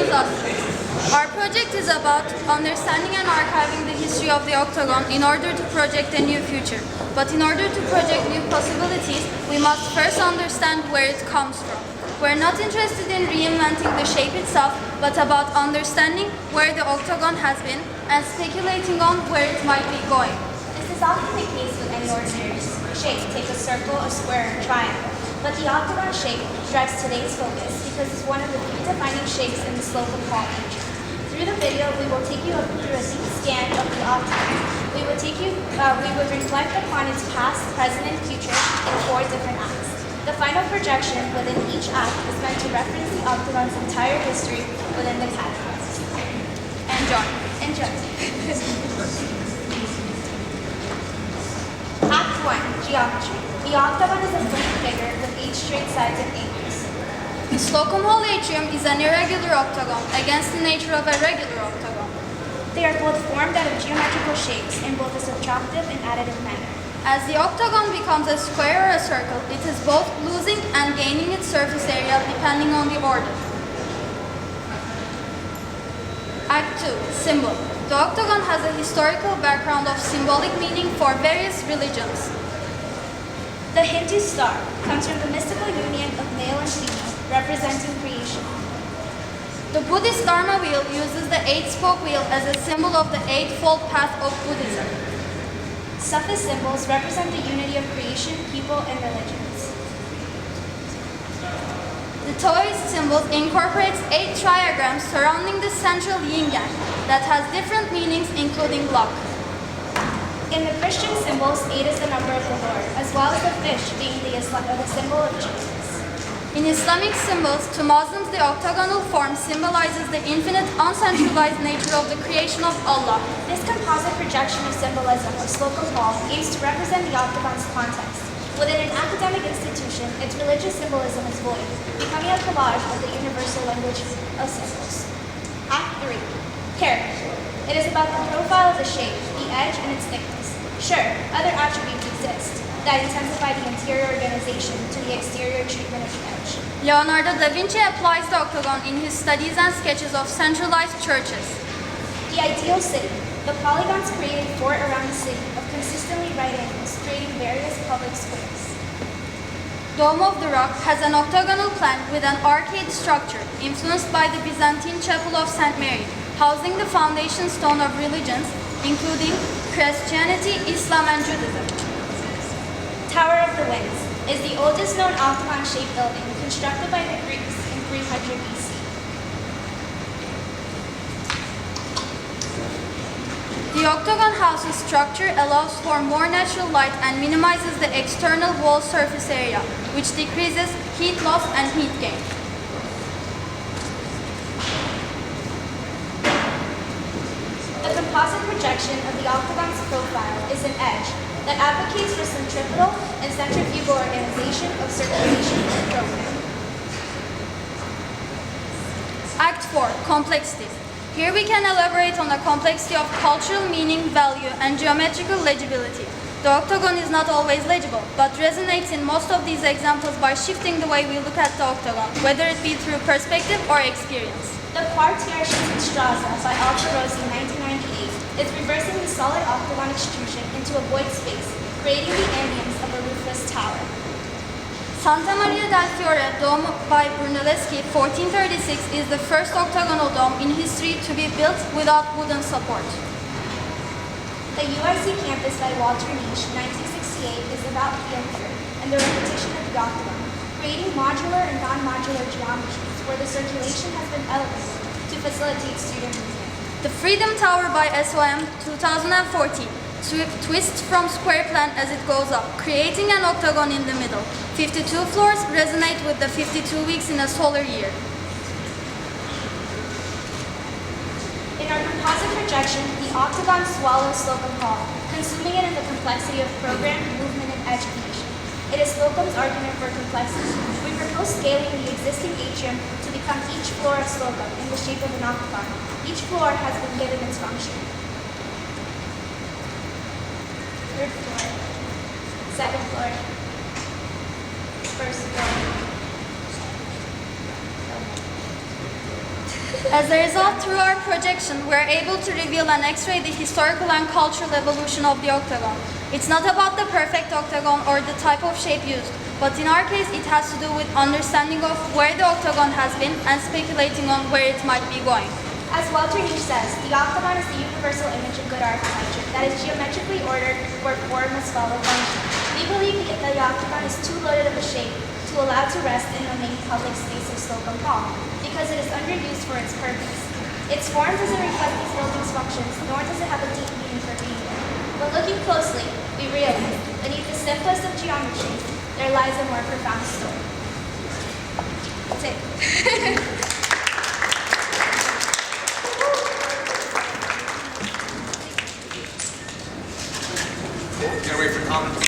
disastrous. Our project is about understanding and archiving the history of the Octagon in order to project a new future. But in order to project new possibilities, we must first understand where it comes from. We're not interested in reinventing the shape itself, but about understanding where the Octagon has been and speculating on where it might be going. This is often the case with any ordinary shape. Take a circle, a square, or a triangle. But the octagon shape drives today's focus because it's one of the key defining shapes in the Slocum Hall region. Through the video, we will take you through a deep scan of the octagon. We will reflect upon its past, present, and future in 4 different acts. The final projection within each act is meant to reference the octagon's entire history within the categories. Enjoy. Act 1, Geometry. The octagon is a flint figure with 8 straight sides and angles. The Slocum Hall atrium is an irregular octagon against the nature of a regular octagon. They are both formed out of geometrical shapes in both a subtractive and additive manner. As the octagon becomes a square or a circle, it is both losing and gaining its surface area depending on the order. Act 2, Symbol. The octagon has a historical background of symbolic meaning for various religions. The Hindu star comes from the mystical union of male and female, representing creation. The Buddhist Dharma wheel uses the 8-spoke wheel as a symbol of the eightfold path of Buddhism. Suffix symbols represent the unity of creation, people, and religions. The Taoist symbol incorporates 8 triagrams surrounding the central yin-yang that has different meanings, including luck. In the Christian symbols, 8 is the number of the Lord, as well as the fish being the symbol of Jesus. In Islamic symbols, to Muslims, the octagonal form symbolizes the infinite, uncentralized nature of the creation of Allah. This composite projection of symbolism of Slocum Hall aims to represent the octagon's context. Within an academic institution, its religious symbolism is void, becoming a collage of the universal language of symbols. Act 3. Character. It is about the profile of the shape, the edge, and its thickness. Sure, other attributes exist that intensify the interior organization to the exterior treatment of the edge. Leonardo da Vinci applies the octagon in his studies and sketches of centralized churches. The ideal city. The polygons created 4 around the city of consistently right angles, creating various public squares. Dome of the Rock has an octagonal plan with an arcade structure influenced by the Byzantine Chapel of St. Mary, housing the foundation stone of religions, including Christianity, Islam, and Judaism. Tower of the Winds is the oldest known octagon-shaped building constructed by the Greeks in 300 BC. The octagon house's structure allows for more natural light and minimizes the external wall surface area, which decreases heat loss and heat gain. The composite projection of the octagon's profile is an edge that advocates for centripetal and centrifugal organization of circulation and program. Act 4, Complexity. Here we can elaborate on the complexity of cultural meaning, value, and geometrical legibility. The octagon is not always legible, but resonates in most of these examples by shifting the way we look at the octagon, whether it be through perspective or experience. The Quartier Straza by Altarosi in 1998 is reversing the solid octagon extrusion into a void space, creating the ambience of a roofless tower. Santa Maria del Fiore Dome by Brunelleschi 1436 is the first octagonal dome in history to be built without wooden support. The UIC campus by Walter Niche 1968 is about field theory and the repetition of the octagon, creating modular and non-modular geometries where the circulation has been elevated to facilitate student movement. The Freedom Tower by SOM 2014 twists from square plan as it goes up, creating an octagon in the middle. 52 floors resonate with the 52 weeks in a solar year. In our composite projection, the octagon swallows Slocum Hall, consuming it in the complexity of program, movement, and education. It is Slocum's argument for complexity. We propose scaling the existing atrium to become each floor of Slocum in the shape of an octagon. Each floor has been given its function. Third floor, second floor, first floor. As a result, through our projection, we are able to reveal and x-ray the historical and cultural evolution of the octagon. It's not about the perfect octagon or the type of shape used, but in our case, it has to do with understanding of where the octagon has been and speculating on where it might be going. As Walter H. says, the octagon is the universal image of good architecture that is geometrically ordered where form must follow function. We believe that the octagon is too loaded of a shape to allow to rest in the main public space of Slocum Hall because it is underused for its purpose. Its form doesn't reflect these buildings' functions, nor does it have a deep meaning for being there. When looking closely, we realize beneath the simplest of geometries, there lies a more profound story. That's it. Get away for comments.